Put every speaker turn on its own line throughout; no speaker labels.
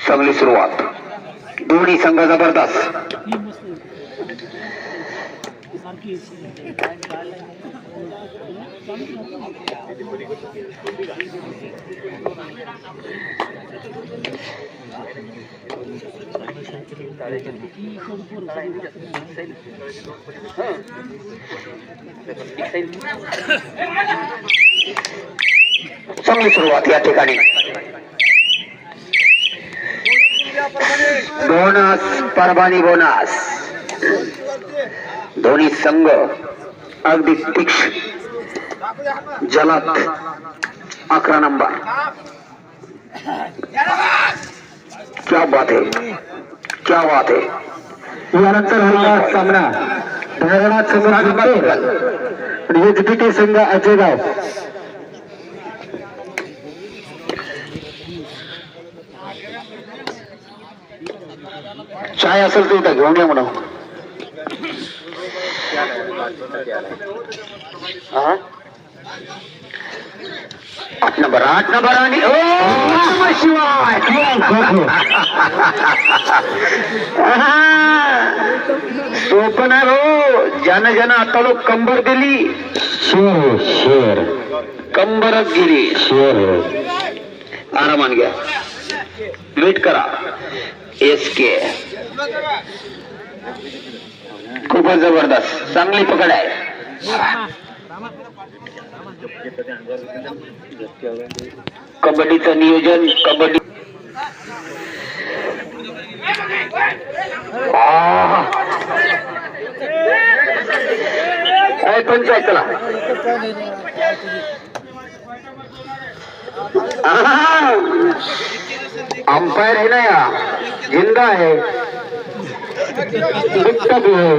चांगली सुरुवात, दोन्ही संघ जबरदस्त. चांगली सुरुवात या ठिकाणी. Bonus, Parbhani bonus. दोन्ही संघ अगदी तीक्ष्ण जलद. 11 नंबर. क्या बात है, क्या बात है.
यानंतर हा सामना भैरवनाथ संघ आणि एचबीटी संघ अजयगाव.
चाय असेल तर इथं घेऊन या म्हणून. 8 नंबर आणि शिवाय सोपं नाही हो. ज्यानं ज्यानं आता लोक कंबर दिली,
शेर
कंबरच गेली. आरामान घ्या, वेट करा. एसके खूपच जबरदस्त, चांगली पकड आहे. कबड्डीचं नियोजन, कबड्डी पंचायत चला. अंपायर है ना या जिंदा है, दिखता भी है.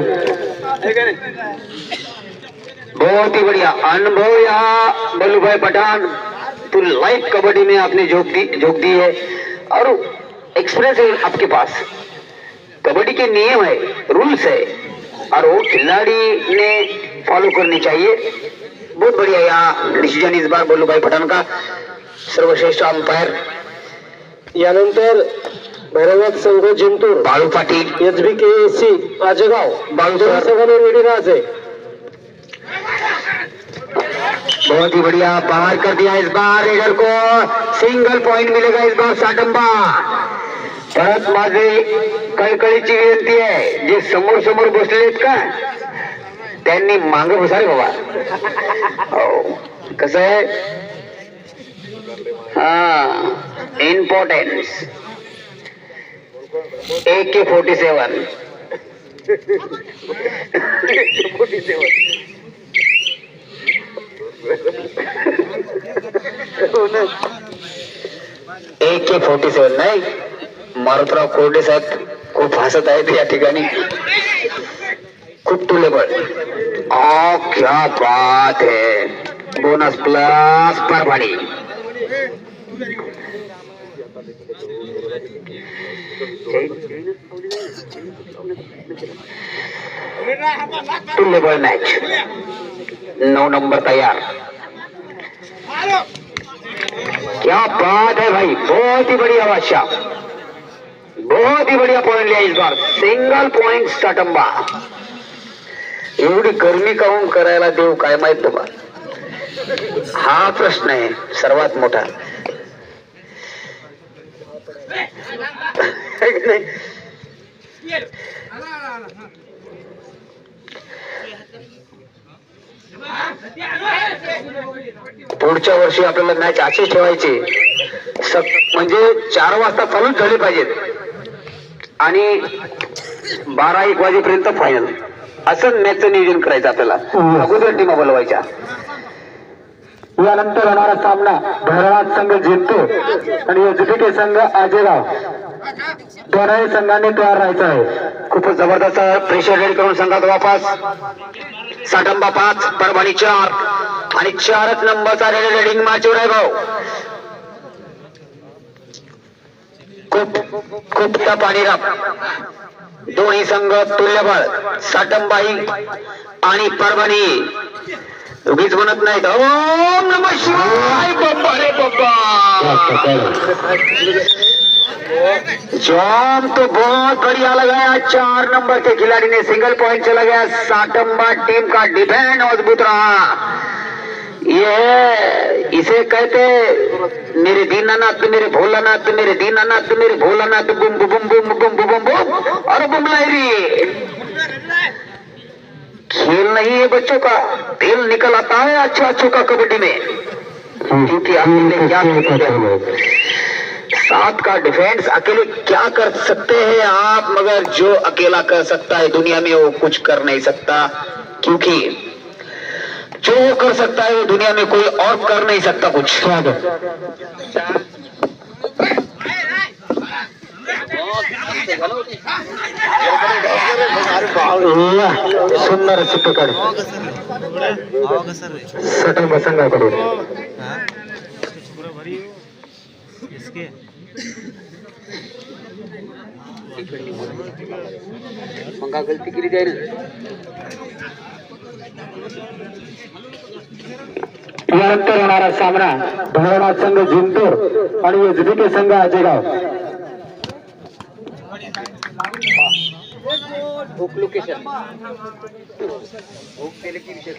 बहुत ही बढ़िया अनुभव यहाँ बल्लू भाई पठान. तो लाइव कबड्डी में आपने झोंक दी है और एक्सपीरियंस है आपके पास. कबड्डी के नियम है, रूल्स है और वो खिलाड़ी ने फॉलो करनी चाहिए. बहुत बढ़िया यहाँ डिसीजन इस बार बल्लू भाई पठान का, सर्वश्रेष्ठ अंपायर.
यानंतर भैरवनाथ संघ जिंतूर
बाळू पाटील,
एचबीकेसी अजयगाव.
बाळू
संघाने रेडी राहायचे.
बहुत ही बढ़िया बाहर कर दिया इस बार. रेडर को सिंगल पॉइंट मिलेगा इस बार. साटंबा. परत माझी कळकळीची विनंती आहे, जे समोर समोर बसलेत का त्यांनी मांग बसा रे बाबा. हो कसं आहे, हा इम्पॉर्टन्स. AK-47 AK-47 नाही, मारुतराव कोरडे साहेब खूप हसत आहेत या ठिकाणी. खूप टुलेबल. क्या बात है. Bonus plus Parbhani. टुलेबल मॅच. 9 नंबर तैयार. क्या बात है भाई, बहुत ही बढ़िया बादशाह, बहुत ही बढ़िया पॉइंट लिया इस बार. Single point Satamba. एवढी गर्मी काऊन करायला देऊ काय माहित तुम्हाला, हा प्रश्न आहे सर्वात मोठा. पुढच्या वर्षी आपल्याला मॅच अशी ठेवायची, म्हणजे 4 वाजता चालूच झाले पाहिजेत आणि 12-1 वाजेपर्यंत फायनल. असं मॅचचं नियोजन करायचं आपल्याला. अगोदर टीमा बोलवायच्या.
यानंतर होणारा सामना भैरवनाथ संघ जिंतूर आणि एचबीटी संघ अजयगाव. दोन्ही संघांनी तयार राहायचं आहे.
खूपच जबरदस्त प्रेशर रेड करून संघात वापस. साटंबा 5, परभणी 4 आणि 4च नंबरचा रेडिंग मॅचवर आहे भाऊ. खूप टप आणि रफ. दोन्ही संघ तुल्यबळ. साटंबाई आणि परभणी उगीच म्हणत नाहीत. ओम नमः शिवाय. जॉब तो बहुत बढ़िया लगाया, 4 नंबर के खिलाड़ी ने सिंगल पॉइंट चला गया। साटंबा टीम का डिफेंड मजबूत रहा। ये इसे कहते मेरे दीनानाथ मेरे भोलानाथ, मेरे दीनानाथ मेरे भोलानाथ, बुम बुम बुम बुम बुम बुम बुम बुम और बुम लाइरी। खेल नहीं है बच्चों का, दिल निकल आता है अच्छा अच्छों का कबड्डी में, क्योंकि अकेले क्या सात का डिफेंस अकेले क्या कर सकते हैं आप, मगर जो अकेला कर सकता है दुनिया में वो कुछ कर नहीं सकता, क्योंकि जो वो कर सकता है वो दुनिया में कोई और कर नहीं सकता कुछ।
सुंदर अशी पकड सटंबा संघाकडून
मंगा गलती केली जाईल।
यानंतर होणारा सामना भैरवनाथ संघ जिंतूर आणि एचबीके संघ आजेगाव।
हुक लोकेशन हुक केले की विषय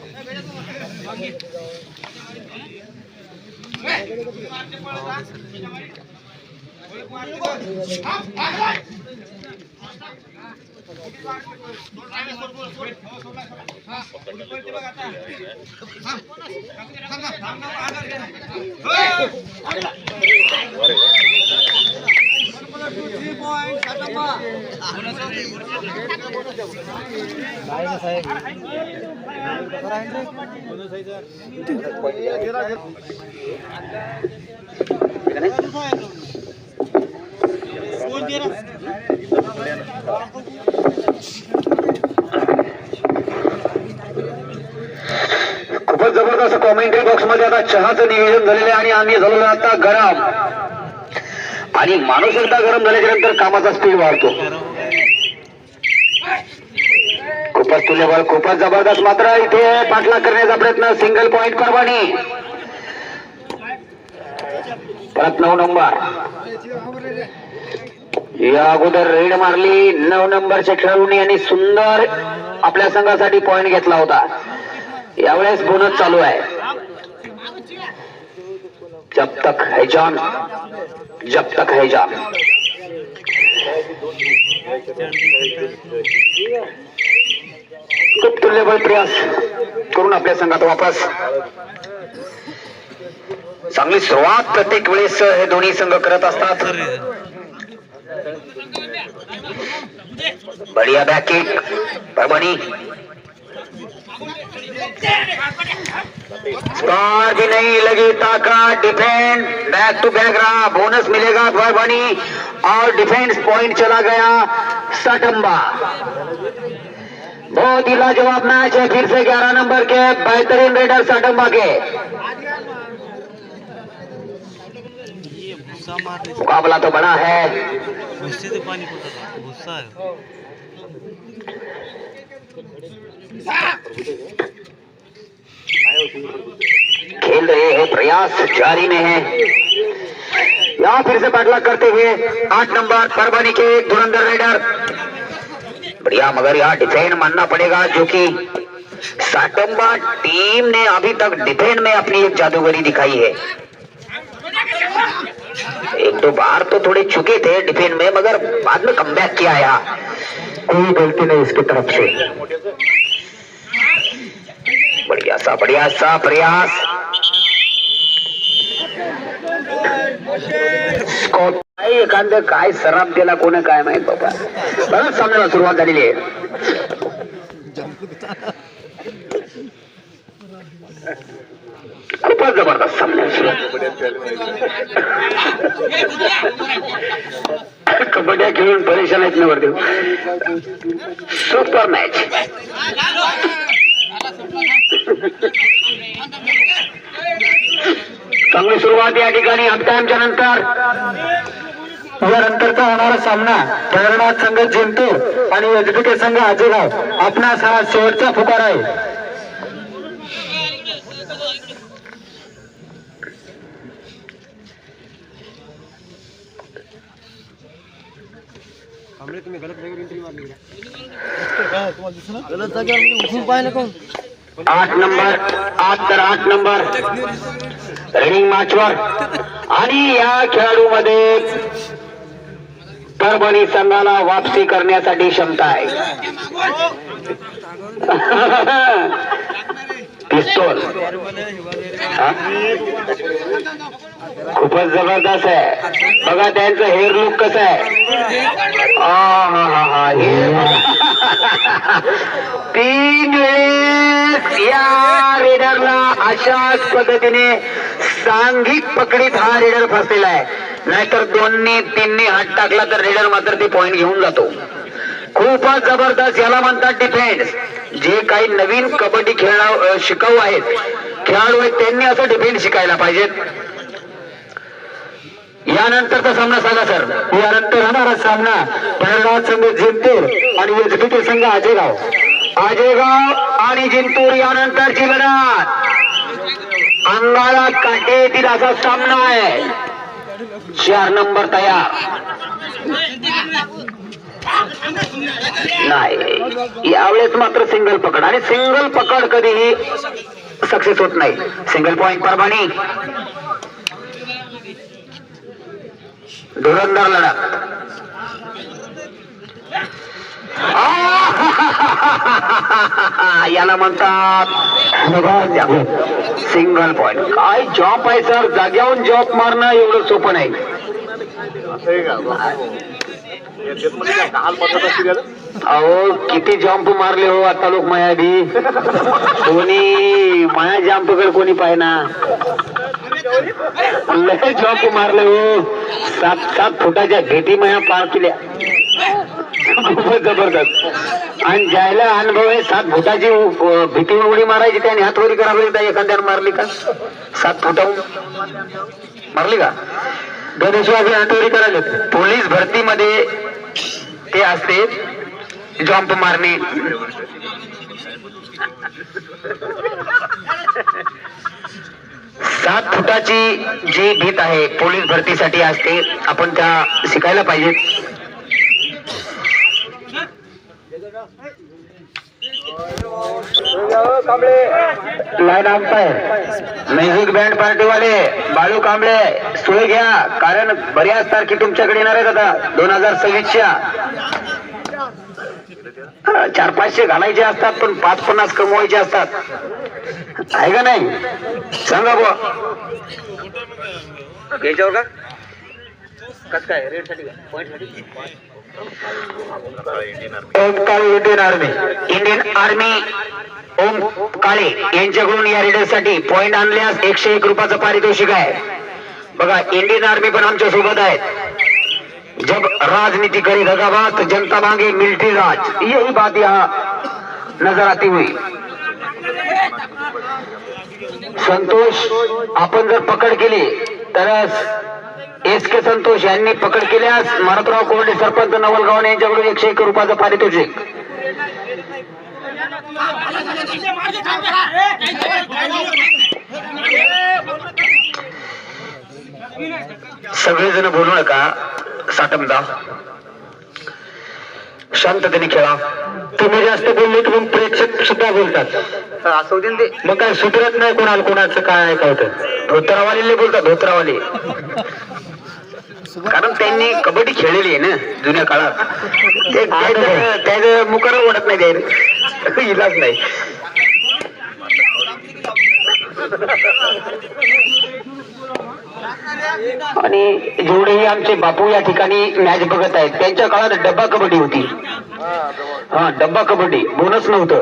खूपच जबरदस्त कॉमेंट्री बॉक्स मध्ये आता चहाचं नियोजन झालेलं आहे आणि आम्ही झालेलो आता गरम, आणि माणूस एकदा गरम झाल्याच्या नंतर कामाचा स्पीड वाढतो। खूपच तुल्यबळ, खूपच जबरदस्त, मात्र इथे पाठलाग करण्याचा प्रयत्न, सिंगल पॉइंट परवानी परत 9 नंबर। या अगोदर रेड मारली 9 नंबरच्या खेळाडूंनी आणि सुंदर आपल्या संघासाठी पॉइंट घेतला होता। यावेळेस बोनस चालू आहे। जब तक है जान, जब तक है जान। खूप तुल्यबळ प्रयास करून आपल्या संघात वापस। चांगली सुरुवात प्रत्येक वेळेस हे दोन्ही संघ करत असतात। बढ़िया बैक किक परभणी, स्कोर भी नहीं लगी ताकत, डिफेंड बैक टू बैक रहा, बोनस मिलेगा परभणी और डिफेंस पॉइंट चला गया साटंबा। बहुत ही लाजवाब मैच है, फिर से 11 नंबर के बेहतरीन रेडर साटंबा के। मुकाबला तो बड़ा है,
गुस्से से पानी पड़ता था, गुस्सा है।
खेल रहे हैं, प्रयास जारी में है। यहाँ फिर से पाठलाग करते हुए 8 नंबर परभणी के धुरंधर राइडर, बढ़िया, मगर यहाँ डिफेंड मानना पड़ेगा, जो कि साटंबा टीम ने अभी तक डिफेंड में अपनी एक जादूगरी दिखाई है। 1-2 बार तो थोड़े चुके थे डिफेंड में, मगर बाद में कमबैक किया यहाँ, कोई गलती नहीं इसकी तरफ से। बढ़िया सा प्रयास, एखादं काय सराप दिला कोणी काय माहित बाबा। बरं, सामन्याला सुरुवात झालेली आहे। खूपच जबरदस्त सामना, कबड्डी खेळून परेशान आहेत निवडते, सुपर मॅच। चांगली सुरुवात या ठिकाणी हाफ टाइमच्या नंतर।
यानंतरचा होणारा सामना भैरवनाथ संघ जिंतूर आणि एचबीके संघ आजेगाव। आपणास हा शेवटचा पुकार आहे।
आठ नंबर रनिंग मॅचवर आणि या खेळाडूमध्ये परभणी संघाला वापसी करण्यासाठी क्षमता आहे. पिस्तूल खूपच जबरदस्त आहे. बघा त्यांचं हेअर लुक कसं आहे. तीन वेळेस या रेडरला अशाच पद्धतीने सांघिक पकडीत हा रेडर फसलेला आहे. नाहीतर 2-3 हात टाकला तर रेडर मात्र ते पॉइंट घेऊन जातो. खूपच जबरदस्त याला म्हणतात डिफेन्स. जे काही नवीन कबड्डी शिकाऊ आहेत, खेळाडू आहेत, त्यांनी असं डिफेन्स शिकायला पाहिजेत. यानंतरचा सामना सांगा सर.
यानंतर होणारा सामना भैरवनाथ संघ जिंतूर आणि एचबीके संघ आजेगाव
आणि जिंतूर यानंतरची लढत अंगाला काटे येतील असा सामना आहे. 4 नंबर तयार नाही. यावेळेस मात्र सिंगल पकड आणि सिंगल पकड कधीही सक्सेस होत नाही. Single point Parbhani. धुरंधर लढत. याला म्हणतात सिंगल पॉइंट. काय जॉब आहे सर. जाग्यावरून जॉब मारणं एवढं सोपं नाही. अहो किती जंप मारले हो आता लोक माया बी. कोणी माया जंपकडे कोणी पाहिना. लय जंप मारले हो. 7 फुटाच्या भेटी माया पार केल्या. खूपच जबरदस्त. आणि ज्याला अनुभव आहे 7 फुटाची भीतीवर उडी मारायची त्याने हातवरी करावी. एखाद्याने मारली का 7 फुटाहून मारली का. गणेशवादी हातवरी करायला. पोलीस भरतीमध्ये ते असते जंप मारणे. सात फुटाची जी भीत आहे पोलीस भरतीसाठी असते. आपण त्या शिकायला पाहिजे. लाईन अंपायर म्युझिक बँड पार्टीवाले बाळू कांबळे सोय घ्या. कारण बऱ्याच तारखे तुमच्याकडे येणार आहेत आता 2026च्या. 400-500 घालायचे असतात पण 550 कमवायचे असतात. आहे का नाही सांगा बुवा. याच्यावर का कसं काय रेट साठी का पॉइंट साठी. ओम काळे इंडियन आर्मी ओम काळे यांच्याकडून या रेडरसाठी पॉइंट आणल्यास 101 रुपयाचं पारितोषिक आहे. बघा इंडियन आर्मी पण आमच्या सोबत आहेत. जब राजनीति करी दगाबाज तो जनता मांगे मिलिट्री राज. यही बात यहाँ नजर आती हुई. संतोष आपण जर पकड केली तर SK संतोष यांनी पकड केल्यास मारुतराव कोरडे सरपंच नवलगाव यांच्याकडून 101 रुपयाचं पारितोषिक. सगळेजण बोलू नका. साटमदा शांततेने खेळा.
तुम्ही जास्त बोलले की मग प्रेक्षक सुद्धा बोलतात.
असू दे ते.
मग काय सुधरत नाही कोणाला कोणाचं काय ऐकावतं.
धोत्रावाले बोलतात धोत्रावाले. कारण त्यांनी कबड्डी खेळलेली आहे ना जुन्या काळात. ते त्याचं मुखार ओढत नाही द्यायला. इलाज नाही. आणि जेवढेही आमचे बापू या ठिकाणी मॅच बघत आहेत त्यांच्या काळात डब्बा कबड्डी होती. डब्बा कबड्डी बोनस नव्हतं.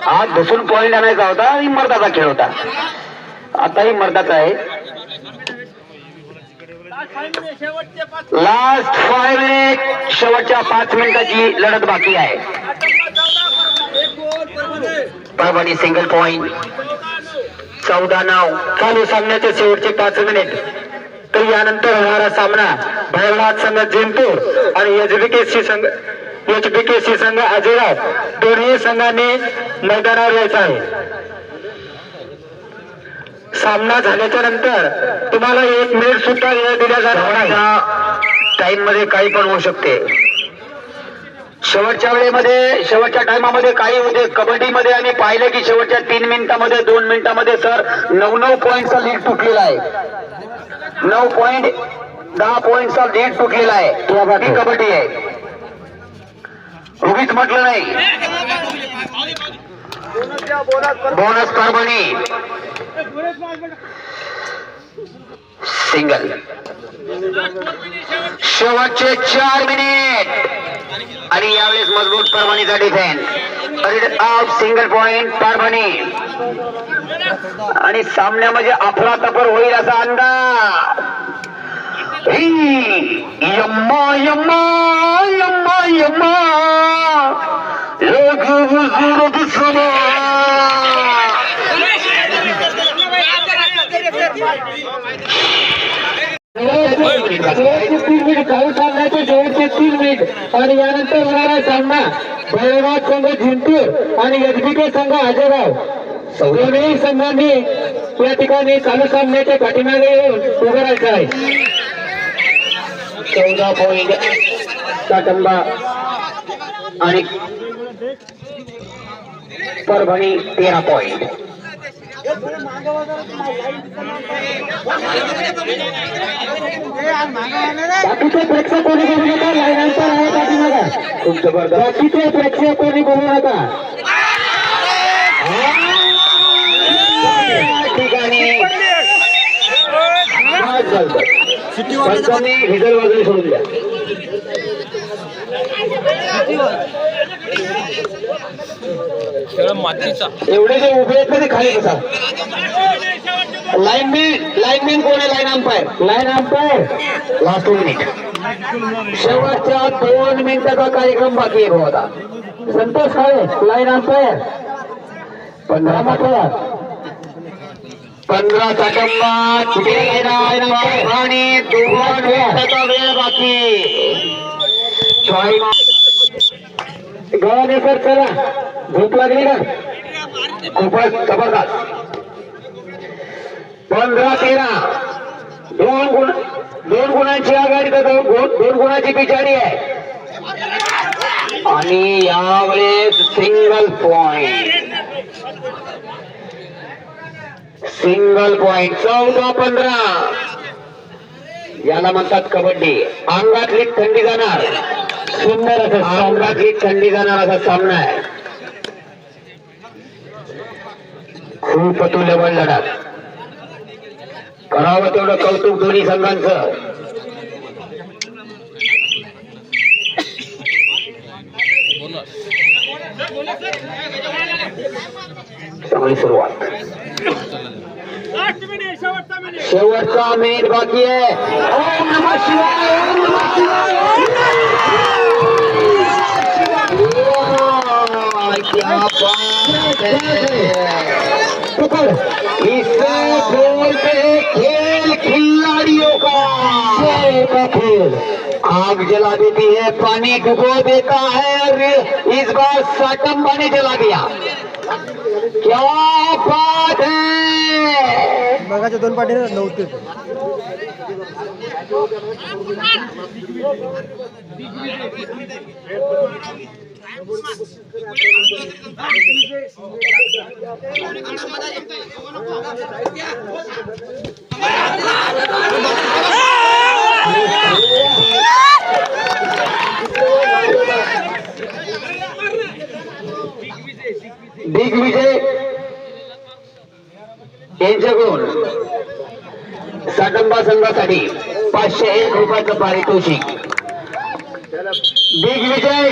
आज बसून पॉइंट आणायचा होता. ही मर्दाचा खेळ होता. आताही मर्दाचा आहे. लास्ट 5 मिनिट शेवटच्या 5 मिनिटाची लढत बाकी आहे. परभणी सिंगल पॉइंट 14-9
चालू सामन्याचे शेवटचे 5 मिनिट. तर यानंतर होणारा सामना भैरवनाथ संघ जिंतूर आणि एचबीके संघ आजेगाव दोन्ही संघांनी मैदानावर यायचा आहे. सामना झाल्याच्या नंतर तुम्हाला 1 मिनिट सुद्धा वेळ दिला जाणार.
टाइम मध्ये काही पण होऊ शकते. शेवटच्या वेळेमध्ये शेवटच्या टायमामध्ये काही होते कबड्डीमध्ये आम्ही पाहिलं की शेवटच्या 3 मिनिटामध्ये 2 मिनिटामध्ये सर 9 पॉईंटचा लीड तुटलेला आहे. 9 पॉईंट 10 पॉईंटचा लीड तुटलेला आहे. ही कबड्डी आहे, उगीच म्हटलं नाही. Bonus Parbhani single. शेवटचे 4 मिनिट आणि यावेळेस मजबूत परभणीचा defence. Out single point Parbhani आणि सामन्यामध्ये अफरातफर होईल असा अंदाज. यम्मा यम्मा यम्मा यम्मा लोक
शेवटचे 3 मिनिट काही सामन्याचे शेवटचे 3 मिनिट आणि यानंतर होणारा सामना भैरवनाथ संघ जिंतूर आणि एसबीके संघ आजेगाव. दोन्ही संघांनी या ठिकाणी चालू सामन्याच्या पाठीमागे येऊन उभं राहायचं आहे.
14 पॉइंट साटंबा आणि परभणी 13 पॉइंट.
बाकीचे प्रेक्षक कोणी बोलू नका, लाईनांचा आहे पाठीमागा.
खूप जबरदस्त.
बाकीचे प्रेक्षक कोणी बोलू नका.
ठिकाणी पंचांनी हिजल बाजूने सोडून द्या.
एवढे जे उभे आहेत ना ते खाली बसा. लाईनमॅन कोण आहे? Line umpire
last 2 minute.
शेवटच्या 2 मिनिटाचा कार्यक्रम बाकी आहे होता. संतोष काळे लाईन अंपायर.
15 साटंबा आणि 2 मिनिटाचा वेळ बाकी.
गव्हाणे सर चला, झोप लागली का?
खूपच जबरदस्त. 15-13 दोन गुणांची आघाडी, 2 गुणांची पिछाडी आहे. आणि यावेळेस सिंगल पॉइंट 14-15. याला म्हणतात कबड्डी. अंगातली थंडी जाणार,
सुंदर असं
अंगातली थंडी जाणार असा सामना आहे. खूप तुल्यबळ लढत. करावं तेवढं कौतुक दोन्ही संघांचं. चांगली सुरुवात. शेवटचा मिनिट बाकी आहे. ओम नमः शिवाय, ओम नमः शिवाय, ओम क्या बात है. इससे बोलते खेल खिलाड़ियों का खेल. आग जला देती है, पानी डुबो देता है और इस बार साटंबा ने जला दिया. क्या बात है.
मगाच्या 2 पाठी नव्हते.
दिग्विजय यांच्याकडून साटंबा संघासाठी 501 रुपयाचं पारितोषिक. दिग्विजय